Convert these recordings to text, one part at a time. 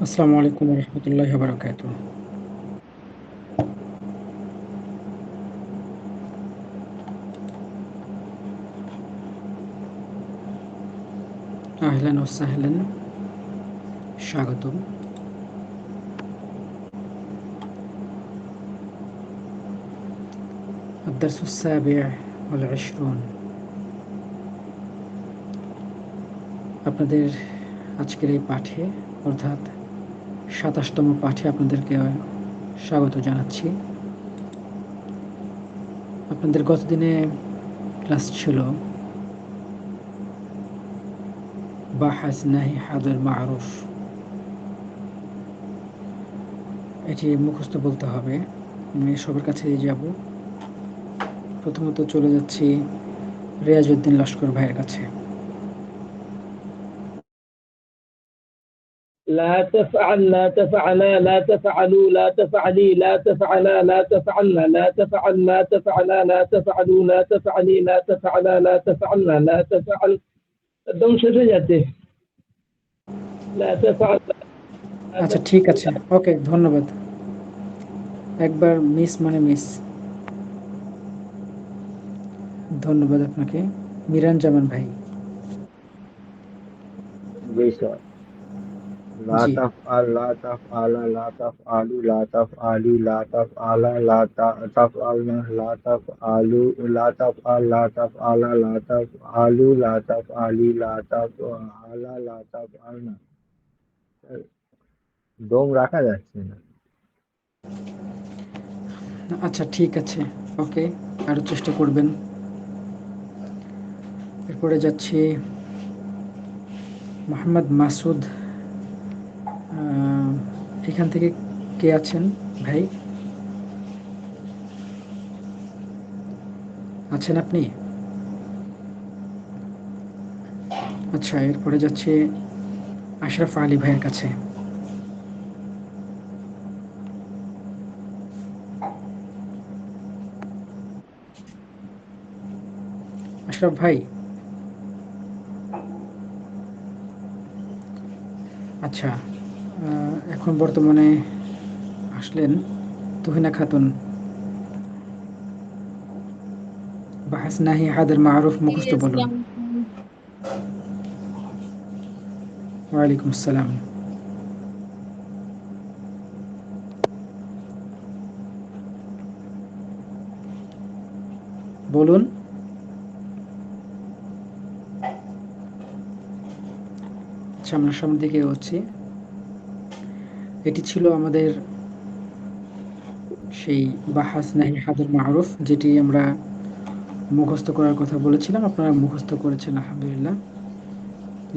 আসসালামু আলাইকুম রহমতুল্লাহি ওয়া বারাকাতুহু। আহলান ওয়া সাহলান, স্বাগতম। الدرس السابع والعشرون। আপনাদের আজকের এই পাঠে অর্থাৎ ২৭তম পাঠে আপনাদেরকে স্বাগত জানাচ্ছি। আপনাদের গতদিনে ক্লাস ছিল বাহাস নাহি হাদুল মারুফ। এটি মুখস্থ বলতে হবে। আমি সবার কাছে যাব। প্রথমত চলে যাচ্ছি রিয়াজউদ্দিন লস্কর ভাইয়ের কাছে। لا تفعل، لا تفعلا، لا تفعلوا، لا تفعلي، لا تفعلا، لا تفعلنا، لا تفعل، لا تفعلا، لا تفعلوا، لا تفعلي، لا تفعلا، لا تفعلنا، لا تفعل। একদম শেষ হয়ে যাচ্ছে। لا تفعل، لا আচ্ছা, ঠিক تفعل، আছে। ওকে, ধন্যবাদ। একবার মিস মানে মিস। ধন্যবাদ আপনাকে। মিরান জামান ভাই। بيسا لا জি। تفعل، لا تفعل، لا تفعلوا، لا تفعلي، لا تفعل، لا تفعلنا، لا تفعلوا، لا تفعل، لا تفعل، لا تفعلوا، لا تفعلي، لا تفعل، لا تفعلنا। দম রাখা যাচ্ছে না। আচ্ছা, ঠিক আছে। ওকে, আরও চেষ্টা করবেন। এরপরে যাচ্ছি মোহাম্মদ মাসুদ। এখান থেকে কে আছেন ভাই? আছেন আপনি? আচ্ছা, এরপরে যাচ্ছি আশরাফ আলী ভাইয়ের কাছে। আশরাফ ভাই। আচ্ছা, এখন বর্তমানে আসলেন তুহিনা খাতুন। বাহাস নাহি হাদের মারুফ মুখস্থ বলুন। আসসালামু আলাইকুম। ওয়ালাইকুম আসসালাম। বলুন। আচ্ছা, আমরা সামনের দিকে এগোচ্ছি। এটি ছিল আমাদের সেই বাহাস নাহি হাদের মারুফ, যেটি আমরা মুখস্থ করার কথা বলেছিলাম। আপনারা মুখস্থ করেছেন, আলহামদুলিল্লাহ।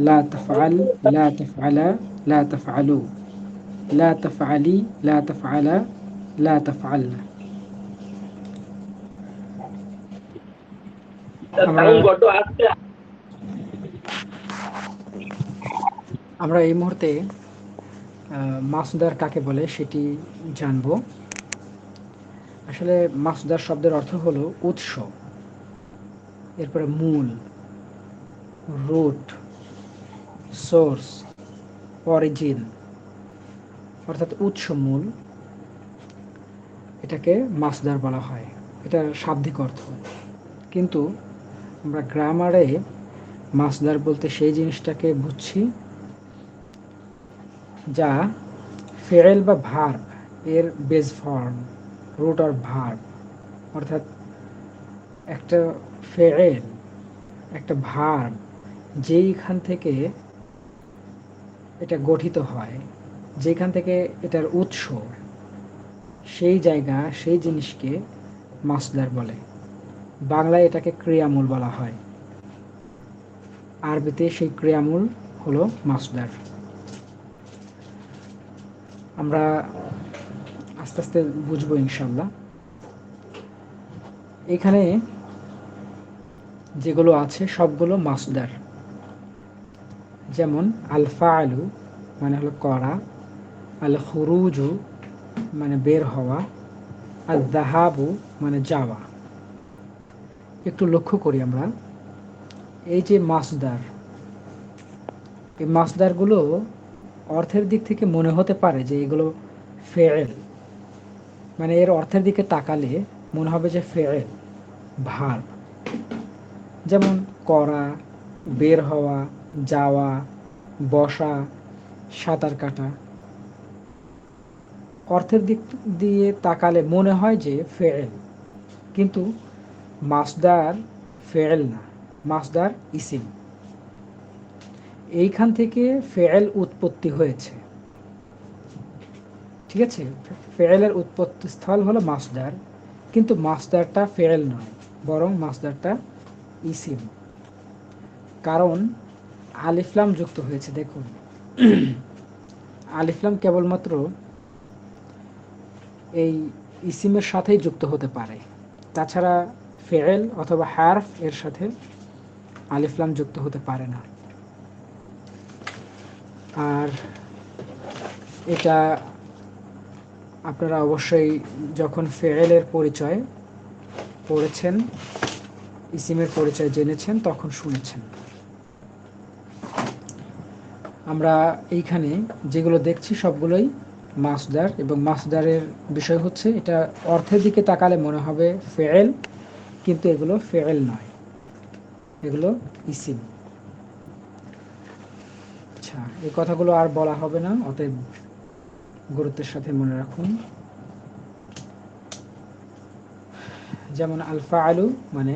লা তাফআল, লা তাফআলা, লা তাফআলু, লা তাফআলি, লা তাফআলা, লা তাফআলনা। আমরা সাউন্ড বড্ড আসছে। আমরা এই মুহূর্তে মাসদার কাকে বলে সেটি জানব। আসলে মাসদার শব্দের অর্থ হলো উৎস, এরপরে মূল, রুট, সোর্স, অরিজিন, অর্থাৎ উৎস, মূল। এটাকে মাসদার বলা হয়। এটার শাব্দিক অর্থ। কিন্তু আমরা গ্রামারে মাসদার বলতে সেই জিনিসটাকে বুঝছি যা ফেয়েল বা ভার্ব এর বেস ফর্ম, রুট আর ভার্ব। অর্থাৎ একটা ফেয়েল, একটা ভার্ব যেইখান থেকে এটা গঠিত হয়, যেখান থেকে এটার উৎস, সেই জায়গা, সেই জিনিসকে মাসদার বলে। বাংলায় এটাকে ক্রিয়ামূল বলা হয়। আরবিতে সেই ক্রিয়ামূল হলো মাসদার। আমরা আস্তে আস্তে বুঝবো ইনশাল্লাহ। এখানে যেগুলো আছে সবগুলো মাসদার। যেমন আল ফাআলু মানে হলো করা, আল খুরুজু মানে বের হওয়া, আর যাহাবু মানে যাওয়া। একটু লক্ষ্য করি আমরা, এই যে মাসদার, এই মাসদারগুলো অর্থের দিক থেকে মনে হতে পারে যে এগুলো ফেয়েল, মানে এর অর্থের দিকে তাকালে মনে হবে যে ফেয়েল, ভার্ব, যেমন করা, বের হওয়া, যাওয়া, বসা, সাঁতার কাটা। অর্থের দিক দিয়ে তাকালে মনে হয় যে ফেয়েল, কিন্তু মাসদার ফেয়েল না, মাসদার ইসিম। এইখান থেকে ফেয়েল উৎপত্তি হয়েছে, ঠিক আছে? ফেয়েলের উৎপত্তি স্থল হলো মাসদার, কিন্তু মাসদারটা ফেয়েল নয়, বরং মাসদারটা ইসিম। কারণ আলিফলাম যুক্ত হয়েছে। দেখুন, আলিফলাম কেবলমাত্র এই ইসিমের সাথেই যুক্ত হতে পারে, তাছাড়া ফেয়েল অথবা হারফ এর সাথে আলিফলাম যুক্ত হতে পারে না। আর এটা আপনারা অবশ্যই যখন ফেয়েলের পরিচয় পড়েছেন, ইসিমের পরিচয় জেনেছেন, তখন শুনেছেন। আমরা এইখানে যেগুলো দেখছি সবগুলোই মাসদার, এবং মাসদারের বিষয় হচ্ছে এটা অর্থের দিকে তাকালে মনে হবে ফেয়েল, কিন্তু এগুলো ফেয়েল নয়, এগুলো ইসিম। আচ্ছা, এই কথাগুলো আর বলা হবে না, অতএব গুরুত্বের সাথে মনে রাখুন। যেমন আল ফাআলু মানে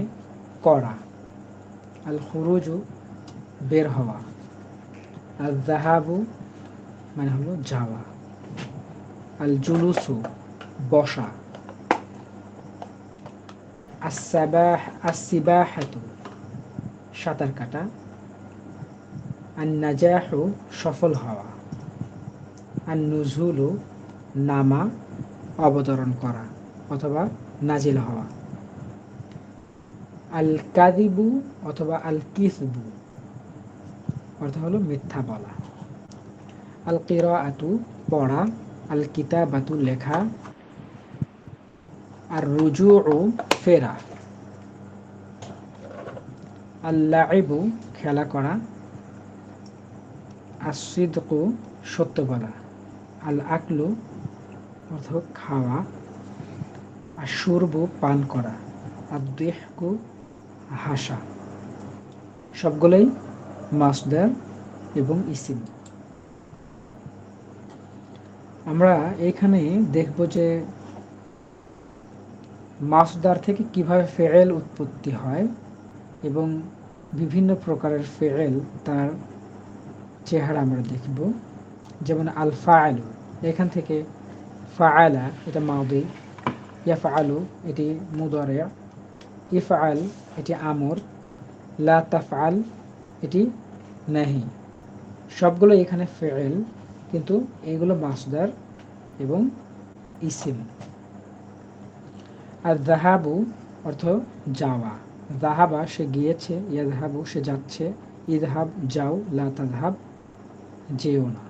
করা, আল খুরুজু বের হওয়া, আল যাহাবু মানে হলো যাওয়া, আল জুলুসু বসা, আসিবাহাতু সাঁতার কাটা, আন নাজাহু সফল হওয়া, আন নুজুলু নামা অবতরণ করা অথবা নাজিল হওয়া, আল কাযিবু অথবা আল কিসবু অর্থ হলো মিথ্যা বলা, আল কিরাআতু পড়া, আল কিতাবাতু লেখা, আর রুজুউ ফেরা, আল লাইবু খেলা করা, আসিদকু সত্য বলা, আল আকলু অর্থ খাওয়া, আর শুরবু পান করা, আর দিহকু হাসা। সবগুলোই মাসদার এবং ইসিম। আমরা এখানে দেখব যে মাসদার থেকে কিভাবে ফেয়েল উৎপত্তি হয় এবং বিভিন্ন প্রকারের ফেয়েল, তার চেহারা আমরা দেখব। যেমন আল ফাআলু, এখান থেকে ফাআলা এটা মাদি, ইয়াফআলু এটি মুদারি, ইফআল এটি আমর, লা তাফআল এটি নাহি। সবগুলো এখানে ফেয়েল, কিন্তু এগুলো মাসদার এবং ইসিম। আর যাহাবু অর্থ যাওয়া, যাহাবা সে গিয়েছে, ইয়াযহাবু সে যাচ্ছে, ইযহাব যাও, লা তাযহাব যেও না।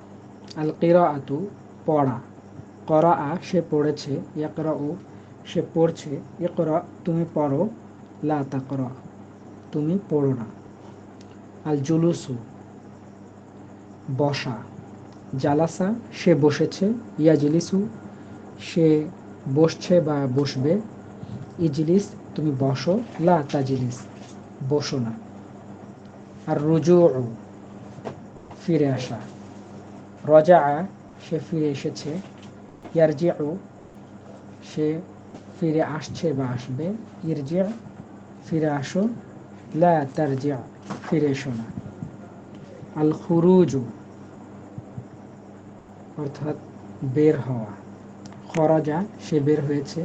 আল কিরাআতু পড়া, করাআ সে পড়েছে, ইয়াকরাউ সে পড়ছে, ইকরা তুমি পড়ো, লা তাকরা তুমি পড়ো না। আল জুলুসু বসা, জালাসা সে বসেছে, ইয়াজলিসু সে বসছে বা বসবে, ইজলিস তুমি বসো, লা তাজলিস বসো না। আর রুজুউ ফিরে আসা, রজা সে ফিরে এসেছে, ইয়ারজিউ সে ফিরে আসছে বা আসবে, ইরজি ফিরে আসো, লা তারজি ফিরে এসো না। আল খুরুজু অর্থাৎ বের হওয়া, খরাজা সে বের হয়েছে,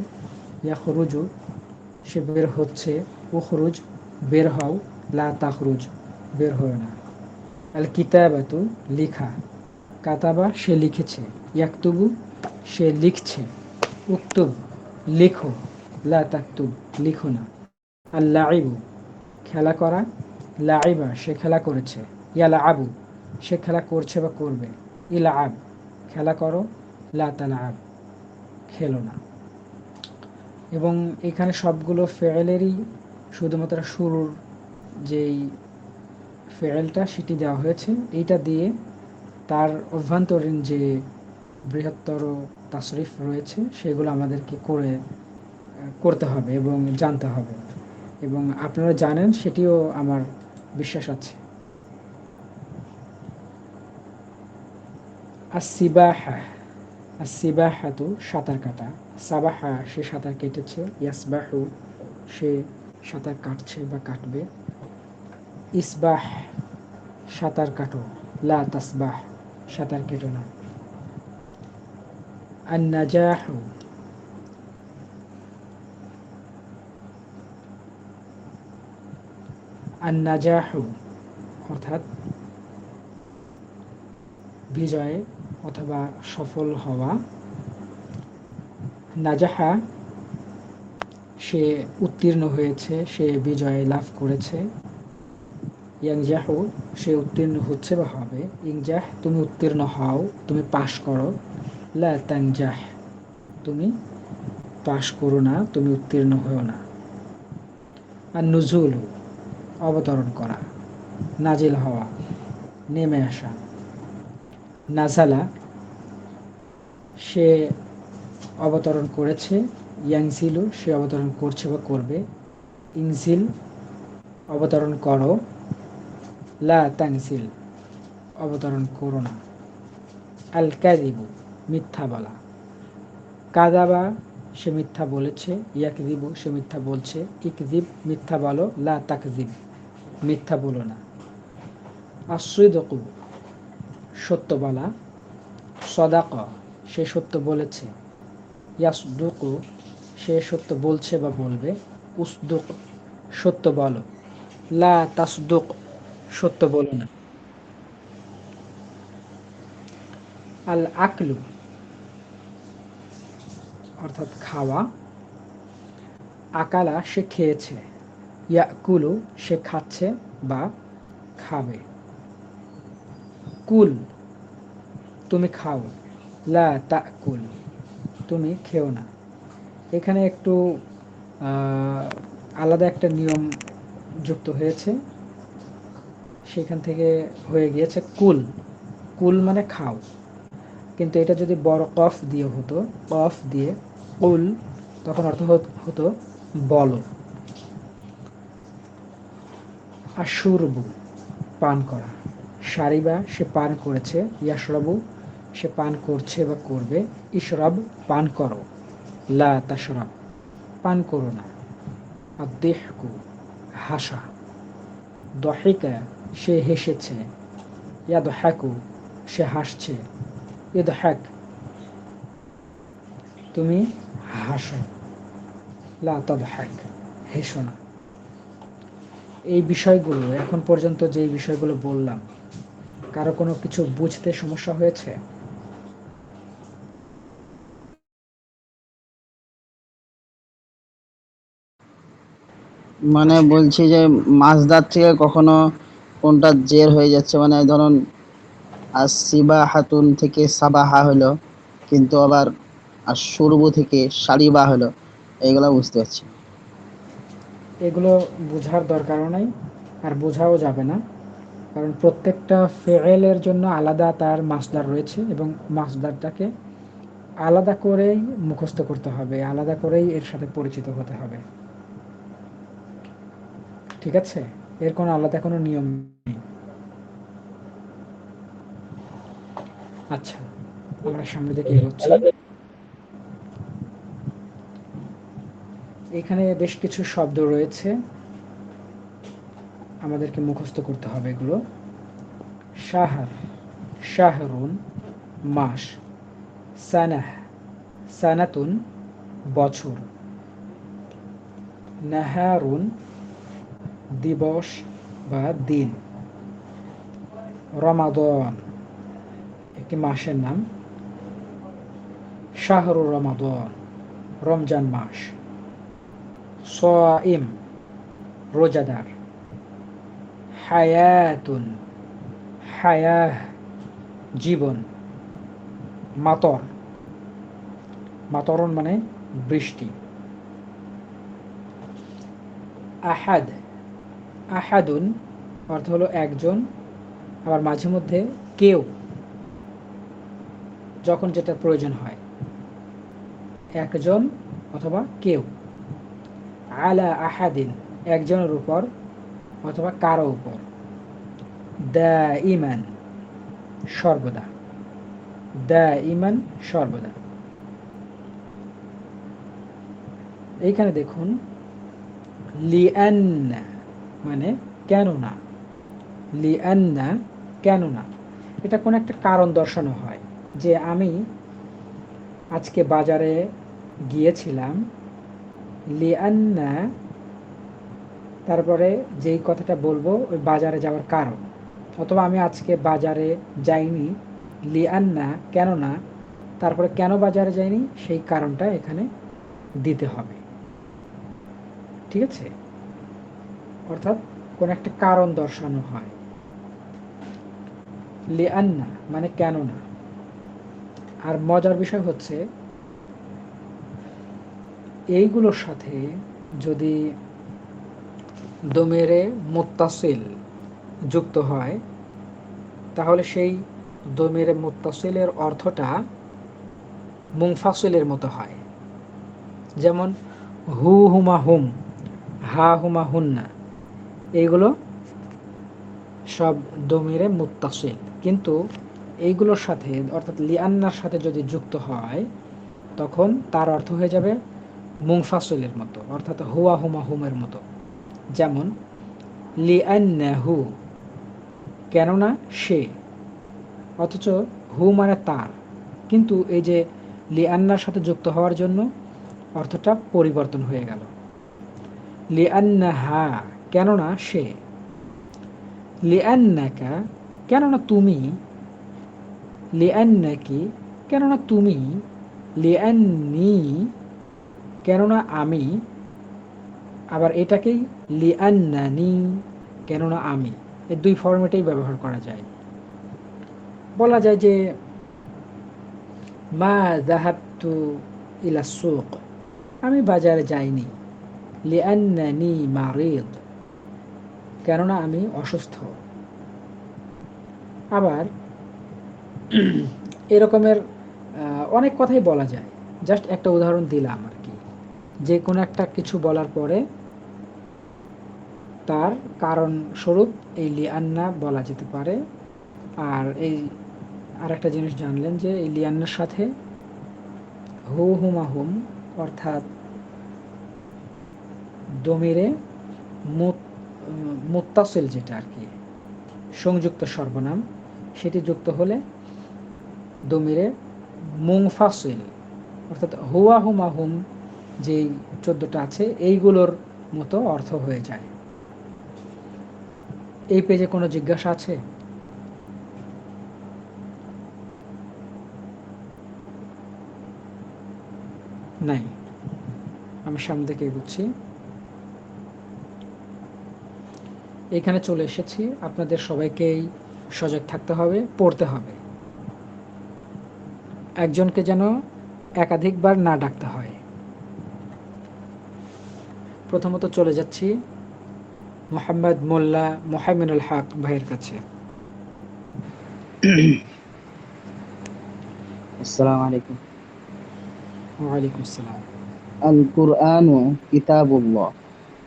ইয়াখরুজু সে বের হচ্ছে, উখরুজ বের হও, লা তাখরুজ বের হয় না। আল কিতাবাতু লিখা, কাতাবা সে লিখেছে, ইয়াকতুবু সে লিখছে, উক্তুব লিখো, লা তাকতুব লিখো না। আল লাইবু খেলা করা, লাইবা সে খেলা করেছে, ইয়ালাআবু সে খেলা করছে বা করবে, ইলাআব খেলা করো, লা তালাআব খেলো না। এবং এখানে সবগুলো ফেয়েলেরই শুধুমাত্র শুরুর যেই ফেয়েলটা সেটি দেওয়া হয়েছে, এইটা দিয়ে তার অভ্যন্তরীণ যে বৃহত্তর তাসরিফ রয়েছে সেগুলো আমাদেরকে করতে হবে এবং জানতে হবে, এবং আপনারা জানেন সেটিও আমার বিশ্বাস আছে। আসিবাহা, আসিবাহাতু সাঁতার কাটা, সাবাহা সে সাঁতার কেটেছে, ইয়াসবাহু সে সাঁতার কাটছে বা কাটবে, ইসবাহ সাঁতার কাটো, লা তাসবাহ সাঁতার কেটো না। আন-নাজাহু, আন-নাজাহু অর্থাৎ বিজয় অথবা সফল হওয়া। নাজাহা সে উত্তীর্ণ হয়েছে, সে বিজয় লাভ করেছে। ইয়ানজাহু সে উত্তীর্ণ হচ্ছে বা হবে। ইনজাহ তুমি উত্তীর্ণ হও, তুমি পাশ করো। লা তানজাহ তুমি পাশ করো না, তুমি উত্তীর্ণ হও না। আর নুজুল অবতরণ করা, নাজিল হওয়া, নেমে আসা। নাজালা সে অবতরণ করেছে, ইয়াংজিলু সে অবতরণ করছে বা করবে। ইনজিল অবতরণ করো, লা তানজিল অবতরণ করো না। আল কাযিবু মিথ্যা বলা, কাযাবা সে মিথ্যা বলেছে, ইয়াকযিবু সে মিথ্যা বলছে। ইকযিব মিথ্যা বলো, লা তাকযিব মিথ্যা বলো না। আস-সিদকু সত্য বলা, সদাকা সে সত্য বলেছে, ইয়াসদুকু সে সত্য বলছে বা বলবে। উসদুক সত্য বলো, লা তাসদুক সত্য বলো না। আল আকলু অর্থাৎ খাওয়া, আকালা সে খেয়েছে, ইয়াকুলু সে খাচ্ছে বা খাবে। কুল তুমি খাও, লা তাকুল তুমি খেও না। এখানে একটু আলাদা একটা নিয়ম যুক্ত হয়েছে, সেখান থেকে হয়ে গিয়েছে কুল। কুল মানে খাও, কিন্তু এটা যদি বড় কফ দিয়ে হতো, কফ দিয়ে কুল, তখন অর্থ হতো বলো। আর শুরবু পান করা, সারিবা সে পান করেছে, ইয়াশরাবু সে পান করছে বা করবে। ইশরাব পান করো, লা তাশরাব পান করো না। আদ-দিহকু হাসা, দহিকা সে হেসেছে, ইয়াদহাকু সে হাসছে। ইদহাক তুমি হাসো, লা তাদহাক হেসো না। এই বিষয়গুলো এখন পর্যন্ত যে বিষয়গুলো বললাম, কারো কোনো কিছু বুঝতে সমস্যা হয়েছে? মানে বলছি যে মাছদার থেকে কখনো কোনটা জের হয়ে যাচ্ছে, মানে ধরুন আর সিবা হাতুন থেকে সাবাহা হলো, কিন্তু আবার আর সুরবু থেকে সারিবা হলো, এইগুলো বুঝতে পারছি। এগুলো বোঝার দরকারও নাই, আর বোঝাও যাবে না, কারণ প্রত্যেকটা ফেয়েলের জন্য আলাদা তার মাসদার রয়েছে, এবং মাসদারটাকে আলাদা করেই মুখস্থ করতে হবে, আলাদা করেই এর সাথে পরিচিত হতে হবে। ঠিক আছে, এর কোনো আলাদা কোনো নিয়ম নেই। আচ্ছা, আমরা সামনে দিকে এগোচ্ছি। এখানে বেশ কিছু শব্দ রয়েছে, আমাদেরকে মুখস্থ করতে হবে এগুলো। শাহর শাহরুন মাস, সানাহ সানাতুন বছর, নাহারুন দিবস বা দিন, রমাদন একটি মাসের নাম, শাহরুর রমাদন রমজান মাস, সাইম রোজাদার, হায়াতুন হায়াহ জীবন, মাতর মাতরন মানে বৃষ্টি, আহাদ আহাদুন অর্থ হলো একজন, আবার মাঝে মধ্যে কেউ যখন যেটা প্রয়োজন হয়, একজন অথবা কেউ, আলা আহাদিন একজনের উপর অথবা কারো উপর, দাইমান সর্বদা, দাইমান সর্বদা। এইখানে দেখুন লিআন্না মানে কেননা, লিআন্না কেননা, এটা কোন একটা কারণ দর্শানো হয়, যে আমি আজকে বাজারে গিয়েছিলাম, লিআন্না তারপরে যেই কথাটা বলবো ওই বাজারে যাওয়ার কারণ, অথবা আমি আজকে বাজারে যাইনি, লিআন্না কেননা, তারপরে কেন বাজারে যাইনি সেই কারণটা এখানে দিতে হবে, ঠিক আছে? অর্থাৎ কোন একটা কারণ দর্শানো হয়, লিআন্না মানে কেননা। আর মজার বিষয় হচ্ছে এইগুলোর সাথে যদি দমেরে মুত্তাসিল যুক্ত হয়, তাহলে সেই দমেরে মুত্তাসিলের অর্থটা মুনফাসিলের মতো হয়। যেমন হু হুমা হুম, হা হুমা হুন্না, এইগুলো সব দমিরে মুত্তাসিল, কিন্তু এইগুলোর সাথে অর্থাৎ লিআন্নার সাথে যদি যুক্ত হয় তখন তার অর্থ হয়ে যাবে মুনফাসিলের মতো, অর্থাৎ হুয়া হুমা হুমের মতো। যেমন লিআন্নাহু কেননা সে, অথচ হু মানে তার, কিন্তু এই যে লিআন্নার সাথে যুক্ত হওয়ার জন্য অর্থটা পরিবর্তন হয়ে গেল। লিআন্নাহা কেননা সে, লিআন্নাকা কেননা তুমি, লিআন্নাকি কেননা তুমি, লিআন্নি কেননা আমি, আবার এটাকেই লিআন্নানি কেননা আমি, এই দুই ফরম্যাটেই ব্যবহার করা যায়। বলা যায় যে মা যাহাবতু ইলা সুক, আমি বাজারে যাইনি, লিআন্নানি মারিদ কেননা আমি অসুস্থ। আবার এরকমের অনেক কথাই বলা যায়, জাস্ট একটা উদাহরণ দিলাম আর কি, যে কোনো একটা কিছু বলার পরে তার কারণ স্বরূপ এই লিআন্না বলা যেতে পারে। আর এই আরেকটা জিনিস জানলেন যে এই লিআন্নার সাথে হু হুমা হুম অর্থাৎ দমিরে মুত্তাসিল যেটা আর কি সংযুক্ত সর্বনাম, সেটি যুক্ত হলে দমিরে মুনফাসিল অর্থাৎ হুয়া হুমা হুম যেই 14টা আছে এইগুলোর মতো অর্থ হয়ে যায়। এই পেজে কোনো জিজ্ঞাসা আছে? নাই, আমি সামনে থেকে এগোচ্ছি। এখানে চলে এসেছি, আপনাদের সবাইকেই সজাগ থাকতে হবে, পড়তে হবে, একজনকে যেন একাধিকবার না ডাকতে হয়। প্রথমত চলে যাচ্ছি মোহাম্মদ মোল্লা মোহাইমিনুল হক ভাইয়ের কাছে। আসসালামু আলাইকুম। ওয়ালাইকুম আসসালাম। আল কুরআনু কিতাবুল্লাহ,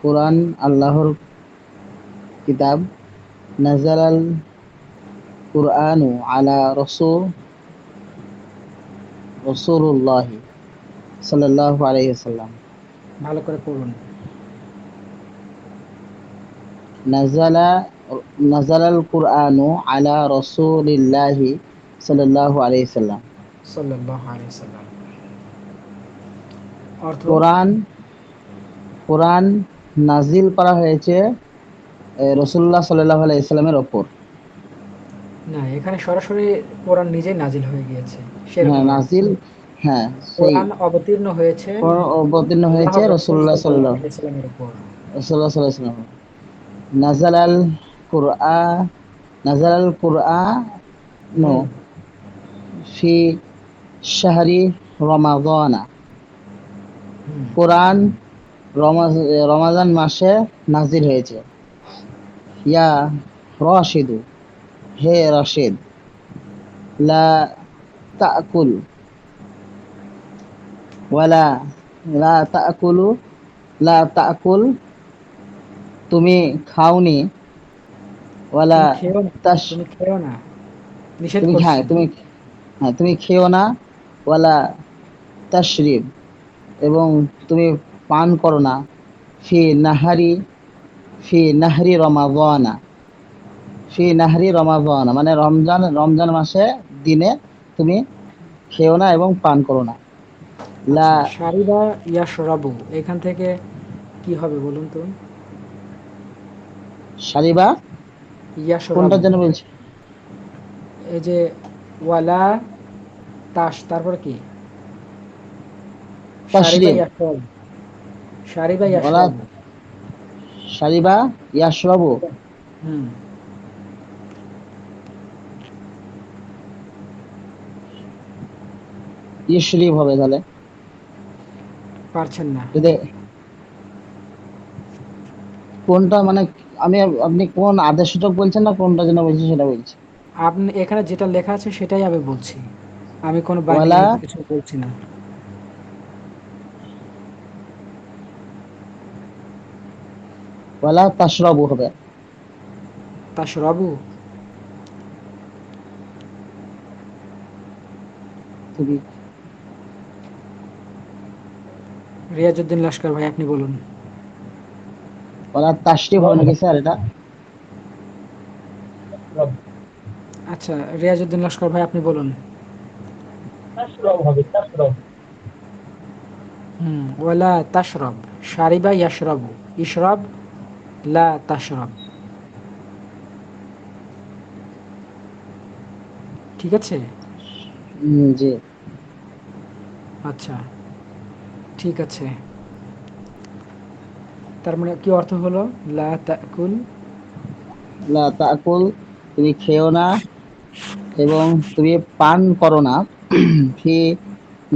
কোরআন আল্লাহর কিতাব। নাজালাল কুরআনু আলা রাসূলুল্লাহ সাল্লাল্লাহু আলাইহি ওয়াসাল্লাম। ভালো করে পড়ুন। নাজালা নাজালাল কুরআনু আলা রাসূলিল্লাহি সাল্লাল্লাহু আলাইহি ওয়াসাল্লাম। সাল্লাল্লাহু আলাইহি সাল্লাম। অর্থ? কোরআন কোরআন নাজিল করা হয়েছে রাসূলুল্লাহ সাল্লাল্লাহু আলাইহি ওয়াসাল্লামের উপর। না, এখানে সরাসরি কোরআন নিজেই নাজিল হয়ে গিয়েছে হ্যাঁ, সেরকম অর্থ। নাজিল, হ্যাঁ, সেই কোরআন অবতীর্ণ হয়েছে অবতীর্ণ হয়েছে আল্লাহর রাসূল রাসূলুল্লাহ সাল্লাল্লাহু সাল্লাল্লাহু আলাইহি সাল্লামের উপর। সাল্লাল্লাহু আলাইহি ওয়াসাল্লাম। নাজালাল কুরআন নাজালাল কুরআনু হুম ফি শাহরি রমাদানা। হুম কোরআন রমাজান মাসে নাজিল হয়েছে। ইয়া রাশিদু, হে রাশিদ, লা তাকুল, ওয়ালা লা তাকুলু, লা তাকুল তুমি খাওনি, ওয়ালা তুমি খেও না, তাস তুমি খেও না, নিষেধ তুমি করছি। তুমি খেও না, ওয়ালা তাশরিব এবং তুমি পান করো না, ফি নাহারি ফি নাহরি রমাদানা, ফি নাহরি রমাদানা মানে রমজান মাসে দিনে তুমি খেও না এবং পান করো না। লা আচ্ছা, শারিবা ইয়াশরাবু এখান থেকে কি হবে বলুন তো? সারিবা কোনটার ইয়াশরাবু, জন্য বলছি? এই যে ওয়ালা তারপরে কি? শারিবা তাশরিব, ইয়াশরাবু, শারিবা ওলা ইয়াশরাবু। সারিবা ইয়াশরাবু, হুম, ইশরিব হবে তাহলে। পারছেন না। যদি কোনটা মানে আমি আপনি কোন আদেশসূচক বলছেন না কোনটা যেন বলছি সেটা বলছি। আপনি এখানে যেটা লেখা আছে সেটাই আমি বলছি। আমি কোনো বাইরে ওয়ালা গিয়ে কিছু বলছি না। ওয়ালা তাশরাবু হবে। তাশরাবু, তুমি রিয়াজউদ্দিন লস্কর ভাই আপনি বলুন। ওয়ালা তাশরিব হবে নাকি স্যার এটা? আচ্ছা, রিয়াজউদ্দিন লস্কর ভাই আপনি বলুন। তাশরাব হবে, তাশরাব। ওয়ালা তাশরাব, শারিবা ইয়াশরাবু, ইশরাব লা তাশরাব। ঠিক আছে? জি। আচ্ছা, ঠিক আছে। তার মানে কি অর্থ হলো? লা তাকুল, লা তাকুল তুমি খেও না এবং তুমি পান করো না, ফি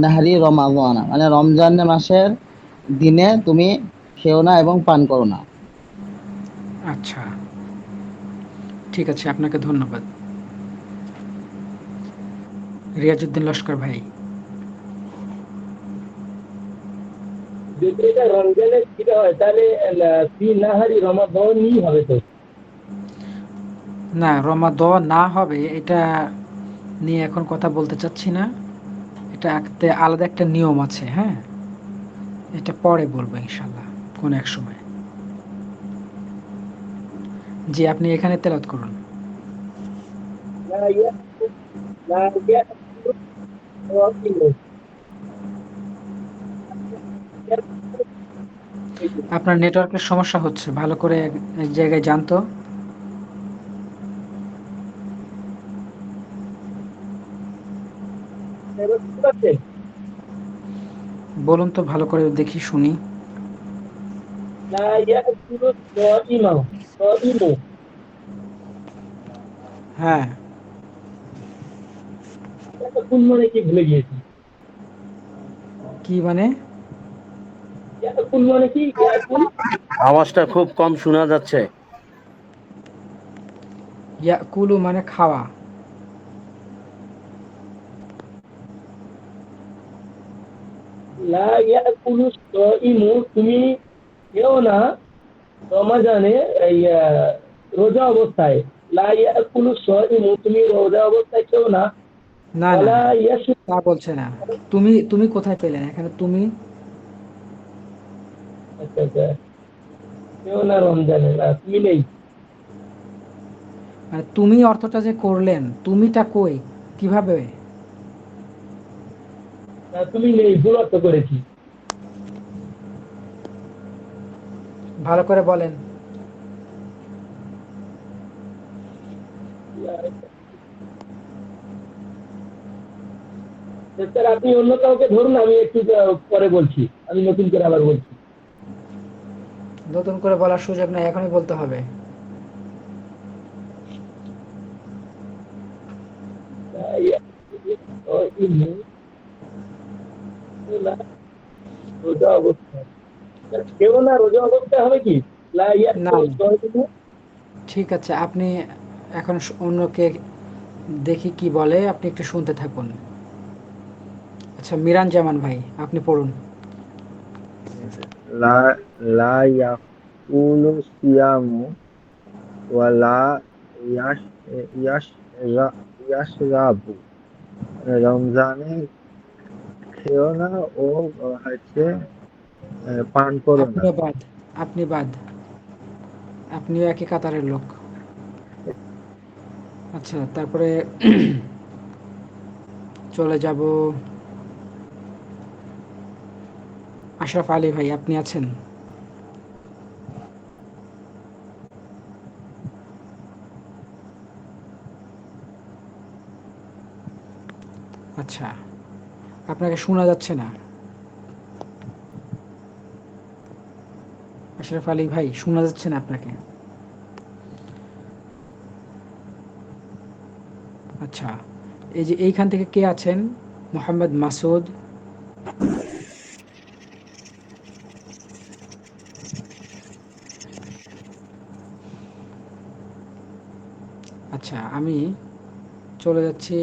নাহরি রমাদানা মানে রমজান মাসের দিনে তুমি খেও না এবং পান করো না। আচ্ছা, ঠিক আছে, আপনাকে ধন্যবাদ রিয়াজউদ্দিন লস্কর ভাই। যদি এটা রমজানের যেটা হয় তাহলে ফি নাহারি রমাদানই হবে তো। না, না হবে এটা নিয়ে এখন কথা বলতে চাচ্ছি না। এটা আলাদা একটা নিয়ম আছে, হ্যাঁ? এটা পরে বলবো ইনশাল্লাহ, কোনো এক সময়। জি, আপনি এখানে তেলাওয়াত করুন। লা ইয়া লা ইয়াকুলু সাইয়্যিমু। আপনার নেটওয়ার্কের সমস্যা হচ্ছে, ভালো করে এক জায়গায় যান তো। এবার বুঝতে পারছেন? বলুন তো ভালো করে দেখি শুনি। লা ইয়াকুলু সাইয়্যিমু। হ্যাঁ, ইয়াকুল মানে কি ভুলে গিয়েছি। কি মানে? ইয়াকুল মানে কি? ইয়াকুল আওয়াজটা খুব কম শোনা যাচ্ছে। ইয়াকুলু মানে খাওয়া। লা ইয়াকুলু সাইয়্যিমু তুমি খেও না রমাজানে এই রোজা অবস্থায়। লা ইয়াকুলু সাইয়্যিমু তুমি রোজা অবস্থায় খেও না। না, না, ওয়ালা ইয়াশরাব। তা বলছে না। তুমি কোথায় পেলেন এখানে তুমি? আচ্ছা আচ্ছা, খেও না রমজানে, না তুমি নেই। মানে তুমি অর্থটা যে করলেন, তুমিটা কই? কিভাবে? না তুমি নেই, ভুল অর্থ করেছি। ভালো করে বলেন। স্যার আপনি অন্য কাউকে ধরুন, আমি একটু পরে বলছি, আমি নতুন করে আবার বলছি। নতুন করে বলার সুযোগ নাই, এখনই বলতে হবে। রোজা অবস্থায় কেউ না, রোজা অবস্থায় হবে কি? লা না, ইয়াকুলু না, সাইয়্যিমু। ঠিক আছে, আপনি এখন অন্যকে দেখি কি বলে, আপনি একটু শুনতে থাকুন। আচ্ছা, মিরান জামান ভাই, আপনি পড়ুন। লা লা ইয়াকুলু সিয়ামু ওয়া লা ইয়াশ ইয়াশ ইয়াশরাবু। রমজানে খেও না ও হচ্ছে পান করো না। আপনিও বাদ, আপনি বাদ, আপনিও একই কাতারের লোক। আচ্ছা, তারপরে চলে যাব আশরাফ আলী ভাই, আপনি আছেন? আচ্ছা, আপনাকে শোনা যাচ্ছে না। আশরাফ আলী ভাই, শোনা যাচ্ছে না আপনাকে। আচ্ছা, এই যে এইখান থেকে কে আছেন? মোহাম্মদ মাসুদ। আচ্ছা, আমি চলে যাচ্ছি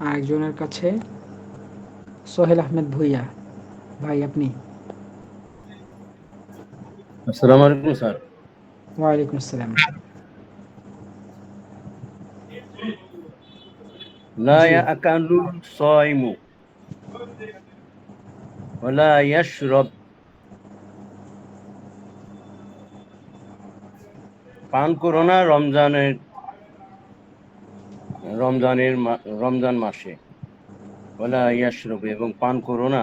আরেকজনের কাছে। সোহেল আহমেদ ভুইয়া ভাই, আপনি? আসসালামু আলাইকুম স্যার। ওয়ালাইকুম আসসালাম। লা জি, ইয়াকালু সাইমু ওয়া লা ইয়াশরাব। পান করো না রমজান মাসে। ওয়া লা ইয়াশরাব, এবং পান করো না,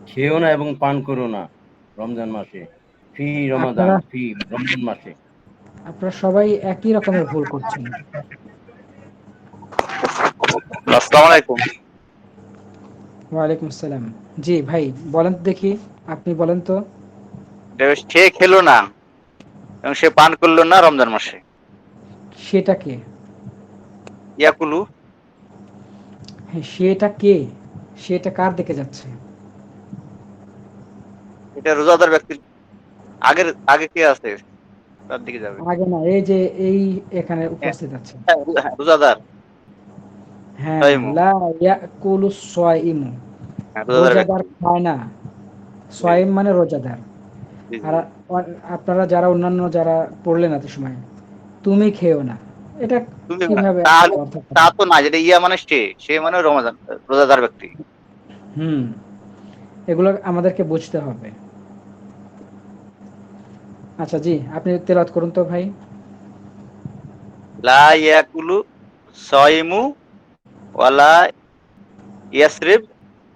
খেও না এবং পান করো না রমজান মাসে। আপনারা ফি রমজান মাসে। আপনারা সবাই একই রকমের ভুল করছেন। আসসালামু আলাইকুম। ওয়ালাইকুম আসসালাম। জি ভাই, বলেন তো দেখি, আপনি বলেন তো। সে খেলো না এবং সে পান করলো না রমজান মাসে। সেটা কে? ইয়াকুলু, হ্যাঁ, সেটা কে? সেটা কার দিকে যাচ্ছে? এটা রোজাদার ব্যক্তির আগের আগে কে আছে তার দিকে যাবে। আগে না, এই যে এই এখানে উপস্থিত আছে। হ্যাঁ, রোজাদার হ্যাঁ, সাইমু, লা ইয়াকুলু সাইমু, হ্যাঁ, রোজাদার রোজাদার ব্যক্তি। খায় না। জি, সাইম মানে রোজাদার। জি, আর জি। আপনারা যারা অন্যান্য যারা পড়লেন এত সময়, তুমি খেও না, এটা তুমি কিভাবে তাহলে অর্থ তা করে? তো না, যেটা ইয়া মানে সে মানে রোজাদার ব্যক্তি। হুম, এগুলো আমাদেরকে বুঝতে হবে। আচ্ছা জি, আপনি তেলাওয়াত করুন তো ভাই। লা ইয়াকুলু সাইমু ওয়ালা ইয়াসরিব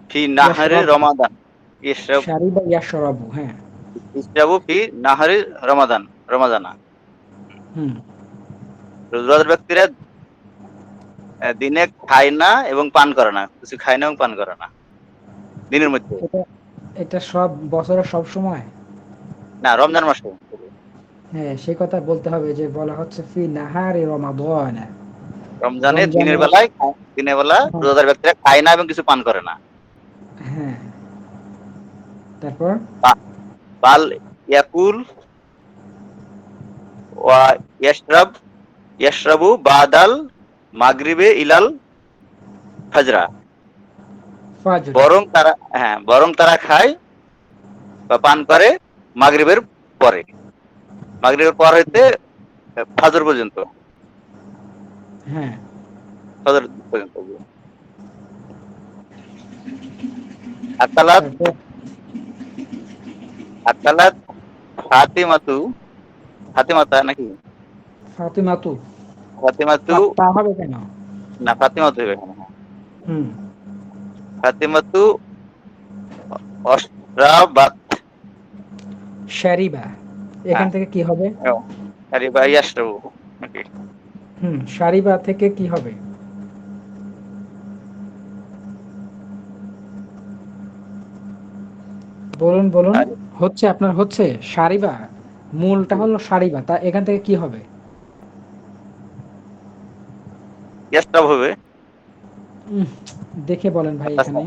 ফি নাহারি ইয়াশরাবু, রমাদান। ইসরাব শারিবা ইয়াশরাবু, হ্যাঁ। ইসরাবু ফি নাহারি রমাদান, রমাদানা। হুম, রোজাদার ব্যক্তিরা দিনে খায় না এবং পান করে না, কিছু খায় না এবং পান করে না দিনের মধ্যে। এটা এটা সব বছরের সব সময়? না, রমজান মাসে। হ্যাঁ, সে কথা বলতে হবে যে বলা হচ্ছে ফি নাহারি রমাদান, রমজানে রমজানের। দিনের বেলা হ্যাঁ, রোজাদার ব্যক্তিরা খায় না এবং কিছু পান করে না। হ্যাঁ, তারপর বা- বাল ইয়াকুল ওয়া ইয়াশরাব ইয়াশরাবু বাদাল মাগরিবে ইলাল ফাজরা। ফাজরে। বরং তারা খায় বা পান করে মাগরিবের পরে, মাগরিবের পর হইতে ফাজর পর্যন্ত, হ্যাঁ, ফজর পর্যন্ত। আকালাত তারপর আকালাত ফাতিমাতু, ফাতিমাতা নাকি ফাতিমাতু, ফাতিমাতু, তা হবে কেন? না ফাতিমাতু হবে এখানে, হ্যাঁ। হুম, ফাতিমাতু অশরাবাত, শারিবা, এখান হ্যাঁ, থেকে কি হবে? আরে ভাই আশরাবু নাকি। হুম, শারিবা থেকে কি হবে? বলুন বলুন। আরে হচ্ছে, আপনার হচ্ছে শারিবা, মূলটা হলো শারিবা, তা এখান থেকে কি হবে? ইয়াশরাব হবে উম, দেখে বলেন ভাই এখানে।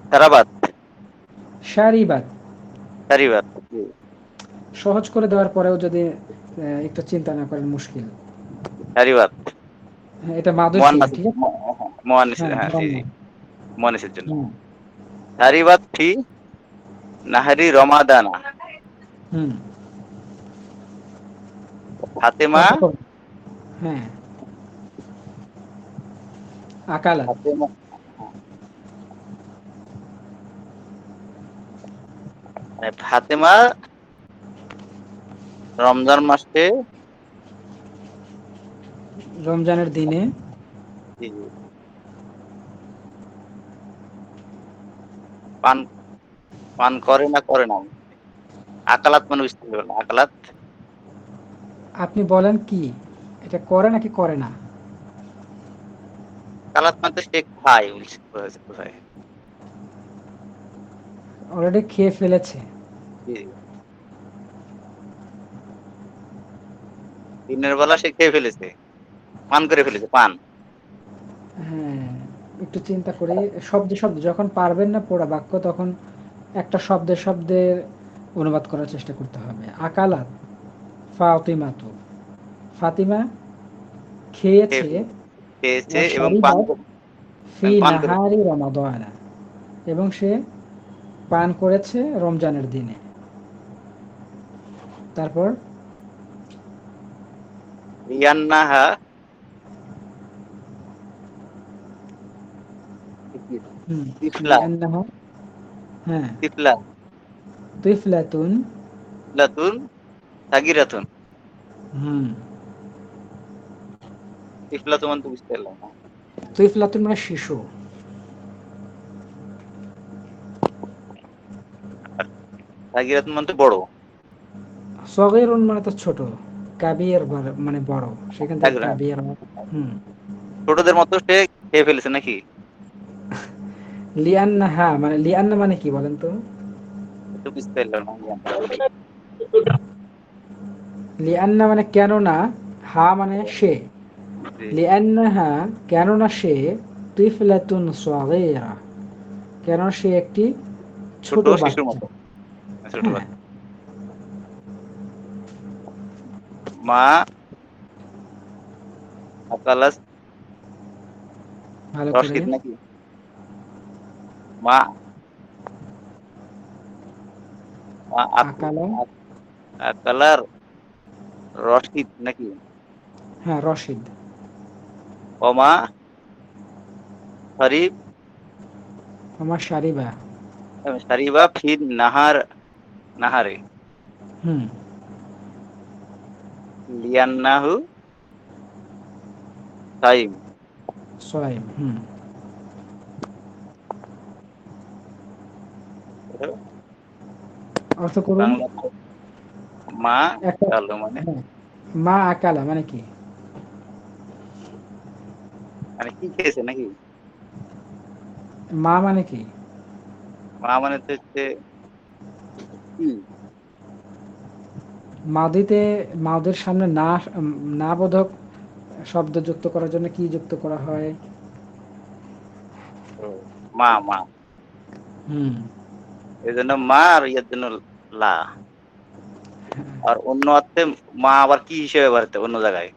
সারাবাত, শারিবাত। সারিবাত। সহজ করে দেওয়ার পরেও যদি একটু চিন্তা না করেন, মুশকিল। সারিবাত হ্যাঁ, এটা মাদই ছিল, মুয়ান্নাস, ঠিক আছে। মুয়ান্নিস, হ্যাঁ, হ্যাঁ জি জি, মুয়ান্নাস। মুয়ান্নিসের জন্য। হুম, শারিবাত ফি নাহারি রমাদানা, হুম। ফাতেমা, অর্থ করুন। হ্যাঁ, আকালাত। ফাতেমা, মানে ফাতেমা রমজান মাসে, রমজানের দিনে জি জি, পান পান করে না করে না, আকালাত মানে বুঝতে পারবেন না, আকালাত, আপনি বলেন কি? এটা করে নাকি করে না? আকালাত মানে তো সে খায়, বুঝছে কোথায়। অলরেডি খেয়ে ফেলেছে। জি জি। দিনের বেলা সে খেয়ে ফেলেছে, পান করে ফেলেছে, পান। হ্যাঁ, একটু চিন্তা করি। শব্দে, শব্দে যখন পারবেন না পুরা বাক্য তখন একটা শব্দে, শব্দে অনুবাদ করার চেষ্টা করতে হবে। আকালাত ফাতিমাতু। ফাতিমা খেয়ে খেয়েছে ফেলেছে, খেয়েছে ওয়া এবং পান শারিবাত করে, ফি পান করেছে। নাহারি রমাদানা, এবং সে পান করেছে রমজানের দিনে। তারপর ইয়ান্নাহা হুম, তিফলা, লিআন্নাহা, হ্যাঁ, তিফলা, তিফলাতুন, তিফলাতুন সাগিরাতুন। হুম, তিফলাতুন মানে তো বুঝতে পারলাম না। তিফলাতুন মানে শিশু। আর সাগিরাতুন মানে তো বড়। সগীরুন মানে তো ছোট। কাবীর মানে বড়। সেখান থেকে সাগির, হ্যাঁ, কাবীর, হুম। ছোটদের মতো সে খেয়ে ফেলেছে নাকি? লিআন্নাহা মানে লিআন্না মানে কি বলেন তো? তো বুঝতে পারলাম না। লিআন্না মানে কেননা, হা মানে সে। জি, লিআন্নাহা কেননা সে, তিফলাতুন সগীরা কেননা সে একটি ছোট ছোট শিশুর বাচ্চা। মতো, ছোট হ্যাঁ, বাচ্চা। মা আকালাস ভালো করে। রশিদ নাকি? মা, আকালা, আকালার রশিদ নাকি? হ্যাঁ রশিদ। ওমা শরীফ, আমার সারিবা, সারিবা ফির নাহার, নাহারে হুম, লিয়ান্নাহু সাইম। সোয়াইব, হুম। অর্থ করুন। বাংলা মা একটা, কালো মানে, হ্যাঁ, মা আকালা মানে কি? মানে কি খেয়েছে নাকি? মা মানে কি? মা মানে তো হচ্ছে কি? মাদিতে, মাদের সামনে না, না বোধক শব্দ যুক্ত করার জন্য কি যুক্ত করা হয়? ও, মা মা, হুম, এই জন্য মা, আর ইয়ের জন্য লা। আর অন্য অর্থে মা আবার কি হিসেবে ব্যবহার হতো অন্য জায়গায়?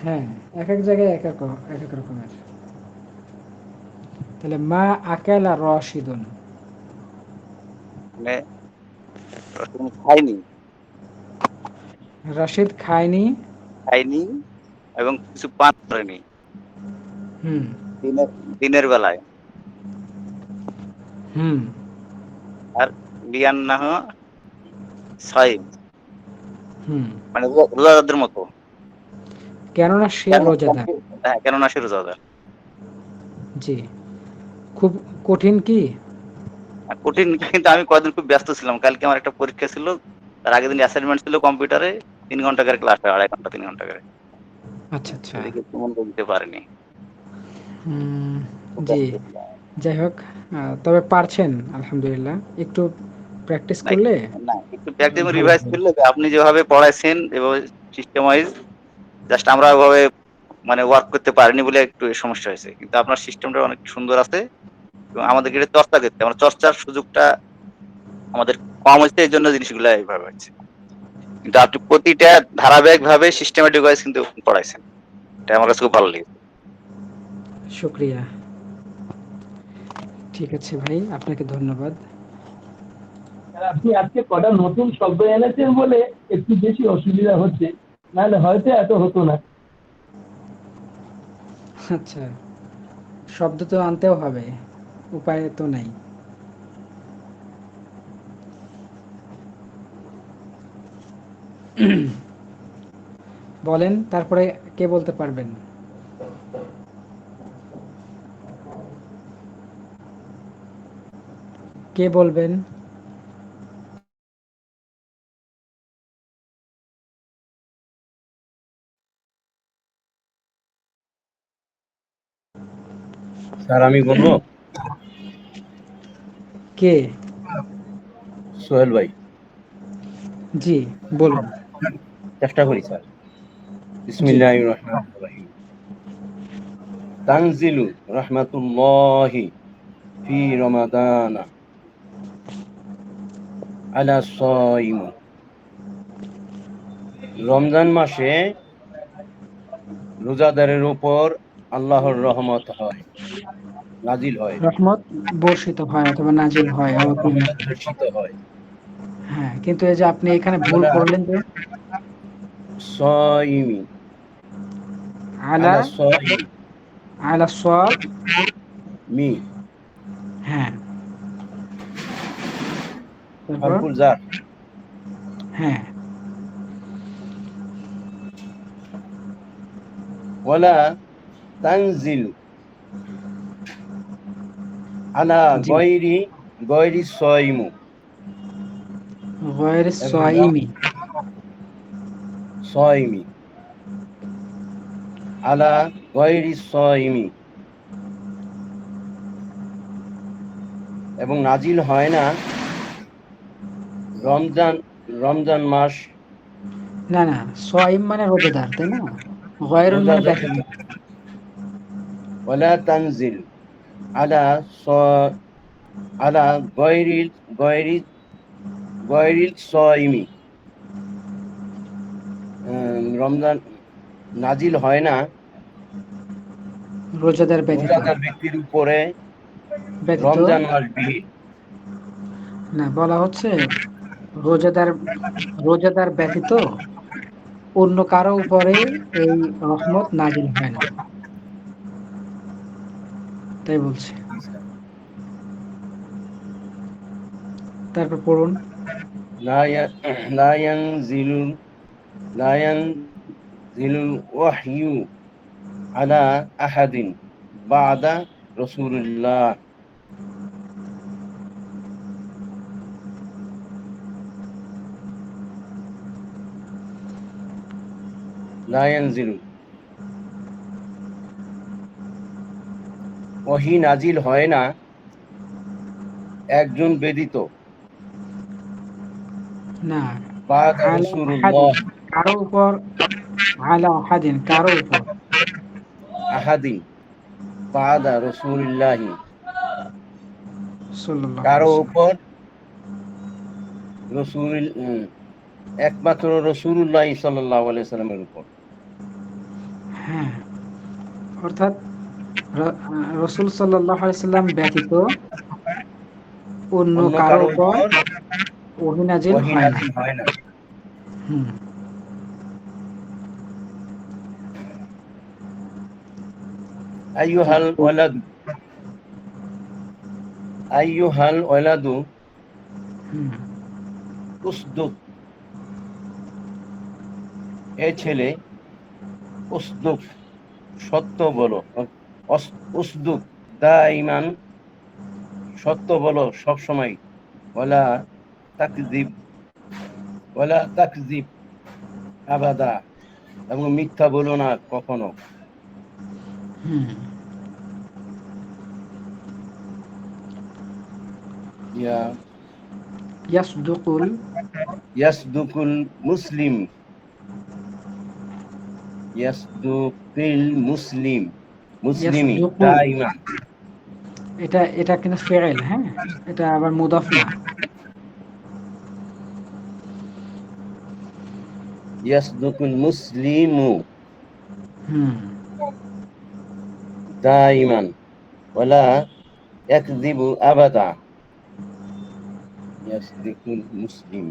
হ্যাঁ, এক এক জায়গায় এক এক এক এক রকমের। তাহলে মা আকালা রশিদুন, মানে রসুন খায়নি, রশিদ খায়নি, খায়নি এবং কিছু পান করেনি হুম, দিনের, দিনের বেলায়। হুম, আর লিয়ান্নাহ সাইম হুম। মানে রোজাদারদের মতো। কেননা সে কেন, রোজাদার। হ্যাঁ কেননা সে রোজাদার। জি, খুব কঠিন কি? আর কঠিন, কিন্তু আমি কয়েকদিন খুব ব্যস্ত ছিলাম, কালকে আমার একটা পরীক্ষা ছিল, তার আগের দিন অ্যাসাইনমেন্ট ছিল কম্পিউটারে, 3 ঘন্টা করে ক্লাস হয়, 2.5 ঘন্টা 3 ঘন্টা করে, আচ্ছা, আচ্ছা। এদিকে তেমন দিতে পারিনি, হুম, খুব জি। ব্যস্ত ছিলাম। যাই হোক, তবে পারছেন আলহামদুলিল্লাহ। একটু প্র্যাকটিস না করলে না, একটু প্র্যাকটিস ভালো রিভাইজ হবে। করলে আপনি যেভাবে পড়াইছেন এভাবে সিস্টেম ওয়াইজ, জাস্ট আমরা ওইভাবে মানে ওয়ার্ক করতে পারিনি বলে একটু সমস্যা হয়েছে, কিন্তু আপনার সিস্টেমটা অনেক সুন্দর আছে এবং আমাদেরকে এটা চর্চা করতে, আমরা চর্চার সুযোগটা আমাদের কম হচ্ছে, এই জন্য জিনিসগুলো এইভাবে হচ্ছে। কিন্তু আপনি প্রতিটা ধারাবাহিক ভাবে সিস্টেমেটিক ওয়াইজ কিন্তু পড়াইছেন, এটা আমার কাছে খুব ভালো লেগেছে। শুকরিয়া। ঠিক আছে ভাই, আপনাকে ধন্যবাদ। আর আপনি আজকে কটা নতুন শব্দ এনেছেন বলে একটু বেশি অসুবিধা হচ্ছে, নাহলে হয়তো এত হতো না। আচ্ছা, শব্দ তো আনতেও হবে, উপায় তো নাই। বলেন, তারপরে কে বলতে পারবেন? কে বলবেন? স্যার আমি বলবো? কে? সোহেল ভাই। জি, বলুন। চেষ্টা করি স্যার। জি। বিসমিল্লাহির রহমানির রহিম। তানজিলু রাহমাতুল্লাহি ফি রমাদানা আলা সাইম। রমজান মাসে রোজাদারের উপর আল্লাহর রহমত হয়, নাজিল হয়, রহমত বর্ষিত হয় অথবা নাজিল হয়, অবতীর্ণ রহমত হয়। বর্ষিত হয়। হ্যাঁ, কিন্তু এই যে আপনি এখানে ভুল আলা করলেন যে সাইমি, আলা আলা সাইম আলা সওয়াব। মি হ্যাঁ, তারপর হারফুল জার। হ্যাঁ, ওয়ালা তানজিলু আলা জি, গয়রি সাইমু। গয়রে এবং সাইমি। সাইমি আলা গয়রি সাইমি, এবং নাজিল হয় না রমজান রমজান মাস না না, সাইম মানে রোজাদার, তাই না? গয়রুন মানে রোজাদারের ব্যতীত। ওয়ালা তানজিল আলা আলা গয়রিল গয়রি গয়রিল সাইমি। রমজান নাজিল হয় না রোজাদার ব্যতীত। রোজাদার ব্যক্তির উপরে ব্যতীত রমজান মাস বিহীন। না, বলা হচ্ছে রোজাদার রোজাদার ব্যতীত অন্য কারো উপরে এই রহমত নাজিল হয় না, তাই বলছে। তারপর পড়ুন। লা ইয়ানজিলুল ওয়াহয়ু আলা আহাদিন বাদা রাসূলিল্লাহ। লা ইয়ানজিলু, ওহী নাজিল হয় না একজন ব্যতীত না, বাদা আলা রাসূলুল্লাহ। আহাদিন কারো উপর, আলা আহাদিন কারো উপর, আহাদিন বাদা রাসূলিল্লাহি, সাল্লাল্লাহু কারো আলাইহি ওয়াসাল্লাম। উপর রসুল একমাত্র রাসূলুল্লাহ সাল্লাল্লাহু আলাইহি সাল্লামের উপর। হ্যাঁ, অর্থাৎ রসুল সাল্লাল্লাহু আলাইহি সাল্লাম ব্যতীত অন্য অন্য কারো কারো উপর উপর ওহী নাজিল ওহী হয় না। নাজিল হয় না। হুম, আইয়ুহাল তারপর ওয়ালাদু, আইয়ুহাল ওয়ালাদু হুম, উসদুক, এ ছেলে, উসদুক সত্য বলো, উসদুক দাইমান সত্য বলো সব সময়, ওয়ালা তাকযিব, ওয়ালা তাকযিব আবাদা, এবং মিথ্যা বলো না কখনো। হুম, ইয়া ইয়াসদুকুল, ইয়াসদুকুল মুসলিম, ইয়াসদুকিল মুসলিম, মুসলিমি ইয়াসদুকু, দাইমান। এটা কিন্তু ফেয়েল, হ্যাঁ, এটা আবার মুদাফ না। ইয়াসদুকুল মুসলিমু হুম, দাইমান ওয়ালা ইয়াকযিবু আবাদা ইয়াসদিকুল মুসলিম।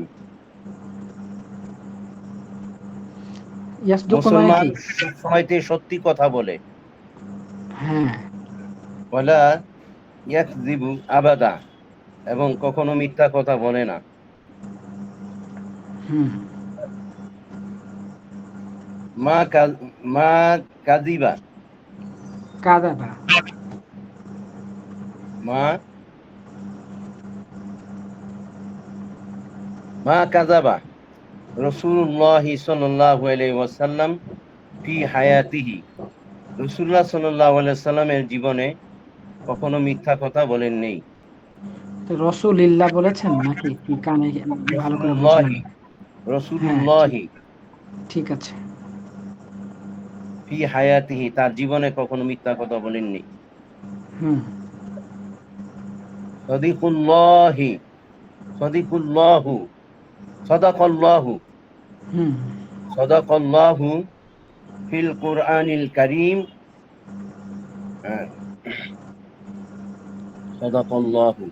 ইয়াসদুকু মানে মুসলমান কি? সবসময়তে সত্যি কথা বলে, হ্যাঁ, ওয়ালা ইয়াকযিবু আবাদা, এবং কখনো মিথ্যা কথা বলে না। হুম, মা কাযিবা, কাযাবা, মা মা কাযাবা রাসূলুল্লাহ সাল্লাল্লাহু আলাইহি ওয়াসাল্লাম ফি হায়াতিহি, রাসূলুল্লাহ সাল্লাল্লাহু আলাইহি ওয়াসাল্লামের জীবনে কখনো মিথ্যা কথা বলেন নেই। তো রসুলিল্লাহ বলেছেন নাকি কি কানে ভালো করে বুঝলাম রাসূলুল্লাহি না। হ্যাঁ, ঠিক রাসূলুল্লাহি ঠিক আছে। ফি হায়াতিহি, তার জীবনে কখনো মিথ্যা কথা বলেননি। হুম, সাদিকুল্লাহি সাদিকুল্লাহু সাদাকাল্লাহু হুম, সাদাকাল্লাহু ফিল কুরআনিল কারীম, সাদাকাল্লাহু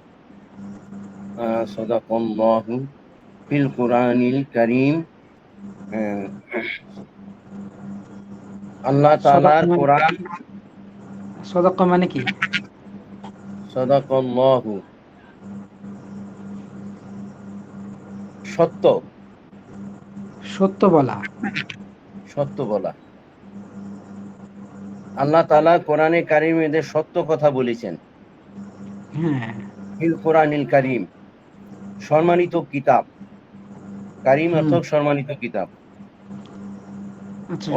সাদাকাল্লাহু ফিল কুরআনিল কারীম। আল্লাহ সদাক তাআলার মানে কোরআন, সদাক মানে কি? সাদাকাল্লাহু সত্য, সত্য বলা। সত্য বলা। আল্লাহ তাআলা কোরআনে কারিমে এদের সত্য কথা বলেছেন। হ্যাঁ, ফিল কোরআনিল কারীম, সম্মানিত কিতাব, কারীম হুম, অর্থ সম্মানিত কিতাব। আচ্ছা,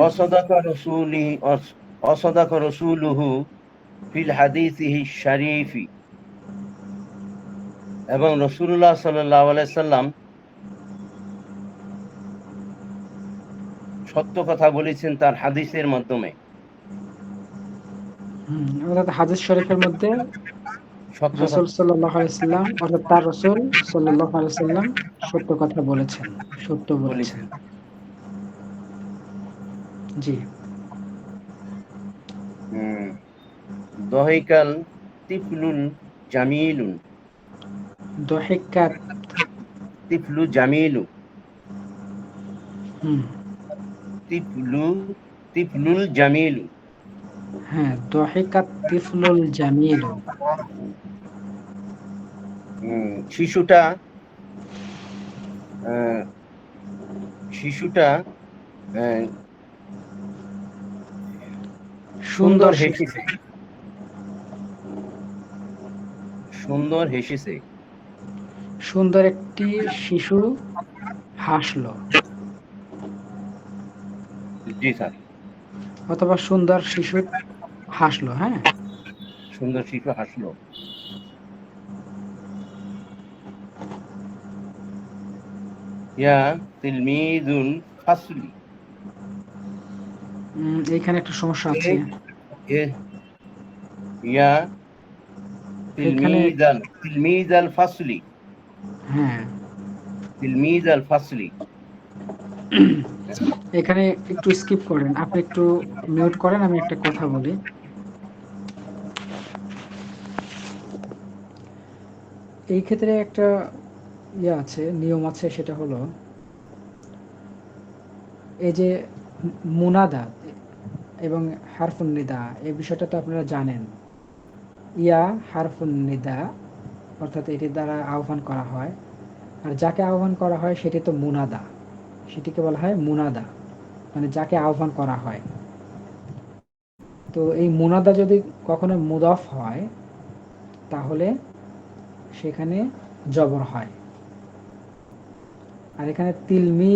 অসাদাকা রাসূলুহু ফিল হাদিসিহি শারীফি, এবং রাসূলুল্লাহ সাল্লাল্লাহু আলাইহি সাল্লাম সত্য কথা বলেছেন তার হাদিসের মাধ্যমে। হুম, অর্থাৎ হাদিস শরীফের মধ্যে সত্য রাসূল কথা সাল্লাল্লাহু আলাইহি সাল্লাম অর্থাৎ তার রাসূল সাল্লাল্লাহু আলাইহি সাল্লাম সত্য কথা বলেছেন, সত্য বলেছেন। বলেছেন। জি, দহিকাল তিফলুল জামিলুন, দহিকাত, তিফলু জামিলু, হুম, তিফলু তিফলুল জামিলু। হ্যাঁ, দহিকাত তিফলুল জামিলু। শিশুটা আহ, শিশুটা আহ, সুন্দর শিশু, হেসেছে, সুন্দর হেসেছে। সুন্দর একটি শিশু হাসলো, জি স্যার, অথবা সুন্দর শিশু হাসলো। হ্যাঁ, সুন্দর শিশু হাসলো। ইয়া তিলমিদুল ফাসলি, এইখানে একটা সমস্যা আছে। এ- ইয়া এখানে তিলমিদাল ফাসলি, হ্যাঁ, তিলমিদাল ফাসলি। এখানে একটু স্কিপ করেন, আপনি একটু মিউট করেন, আমি একটা কথা বলি। এই ক্ষেত্রে একটা আছে, নিয়ম আছে, সেটা হলো এই যে মুনাদা এবং হারফুন নিদা, এই বিষয়টা তো আপনারা জানেন। ইয়া হারফুন নিদা, অর্থাৎ এটির দ্বারা আহ্বান করা হয়, আর যাকে আহ্বান করা হয় সেটি তো মুনাদা, সেটিকে বলা হয় মুনাদা, মানে যাকে আহ্বান করা হয়। তো এই মুনাদা যদি কখনো মুদাফ হয় তাহলে সেখানে জবর হয়। আর এখানে তিলমি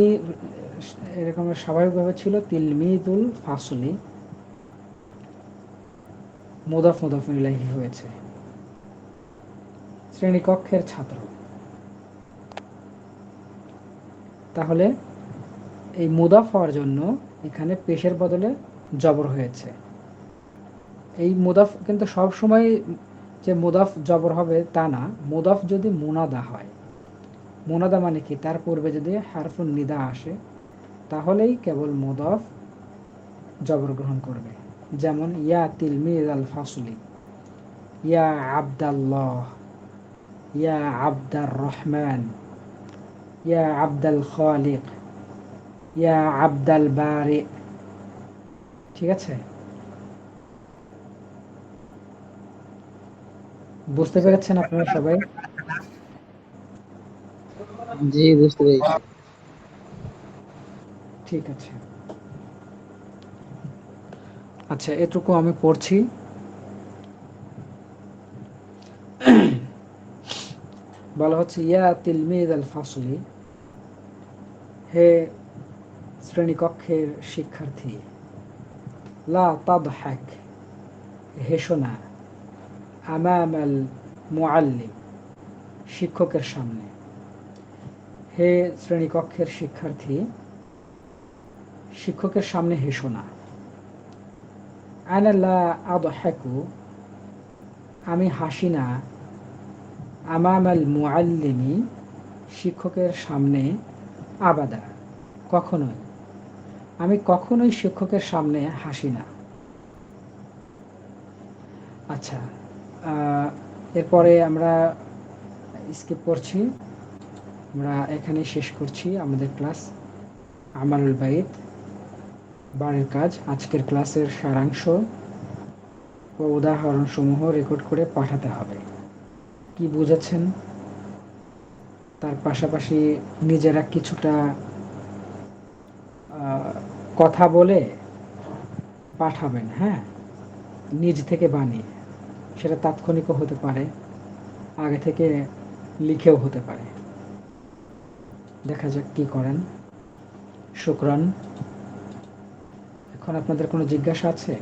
এরকম স্বাভাবিকভাবে ছিল তিলমিদুল ফাসলি, মুদাফ মুদাফ ইলাইহি হয়েছে, শ্রেণীকক্ষের ছাত্র। তাহলে এই মুদাফ হওয়ার জন্য এখানে পেশের বদলে জবর হয়েছে। এই মুদাফ কিন্তু সব সময় যে মুদাফ জবর হবে তা না, মুদাফ যদি মুনাদা হয়, মুনাদা মানে কি, তার পূর্বে যদি হারফুন নিদা আসে তাহলেই কেবল মুদাফ জবর গ্রহণ করবে। যেমন ইয়া তিলমিজ আল ফাসলি, ইয়া আব্দাল্লাহ, ইয়া আব্দার রহমান, ইয়া আব্দাল খালিক, ইয়া আব্দাল বারি। ঠিক আছে, বুঝতে পেরেছেন আপনারা সবাই? জি, বুঝতে পেরেছি। ঠিক আছে, আচ্ছা এটুকু আমি পড়ছি। বলা হচ্ছে ইয়া তিলমিজ আল ফাসলি, হে শ্রেণীকক্ষের শিক্ষার্থী, লা তাদহাক, হেসো না, আমাম আল মুআল্লিম, শিক্ষকের সামনে। হে শ্রেণীকক্ষের শিক্ষার্থী, শিক্ষকের সামনে হেসো না। আনা লা আদহাকু, আমি হাসি না, আমাম আল মুআল্লিমি, শিক্ষকের সামনে, আবাদা, কখনোই, আমি কখনোই শিক্ষকের সামনে হাসি না। আচ্ছা, এরপরে আমরা স্কিপ করছি, আমরা এখানে শেষ করছি আমাদের ক্লাস আমানুল বাইত, বাড়ির কাজ। আজকের ক্লাসের সারাংশ ও উদাহরণসমূহ রেকর্ড করে পাঠাতে হবে। কি বুঝেছেন, তার পাশাপাশি নিজেরা কিছুটা কথা বলে পাঠাবেন। হ্যাঁ, নিজ থেকে বানিয়ে, সেটা তাৎক্ষণিকও হতে পারে, আগে থেকে লিখেও হতে পারে। দেখা যাক কি করেন। শুকরান। এখন আপনাদের কোনো জিজ্ঞাসা আছে?